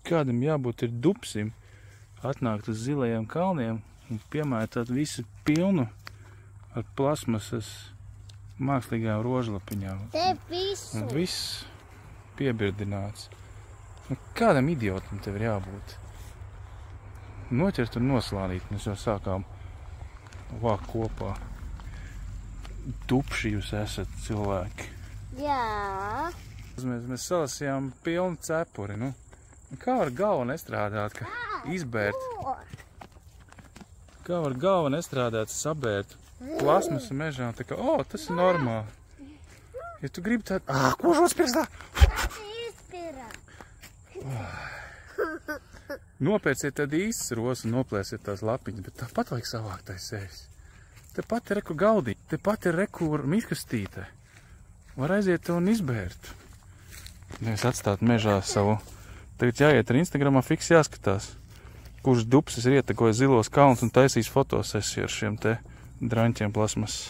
kādam jābūt ir dupsim, atnākt uz zilajiem kalniem un piemētāt visu pilnu ar plasmasas mākslīgām rožlapiņām. Te visu. Un viss piebirdināts. Kādam idiotam tev ir jābūt? Noķert un noslānīt. Mēs jau sākām vākt kopā. Dupši jūs esat cilvēki. Jā. Mēs salasījām pilnu cepuri, nu. Kā var galva nestrādāt, ka izbērt? Kā var galva nestrādāt, sabērt plasmasu mežā? Tā kā, tas ir normāli. Ja tu gribi tādu... Kožos pirkstā! Nopērciet tad īsts ros un noplēsiet tās lapiņas, bet tāpat vajag savākt aiz sevis. Tepat ir reku galdī, tepat ir reku miskastīte. Var aiziet un izbērt. Nevis atstāt mežā savu. Tagad jāiet ar Instagramā fiks jāskatās, kurš dupsis ir ietekojis zilos kalnus un taisīs fotosesiju ar šiem te draņķiem plasmas.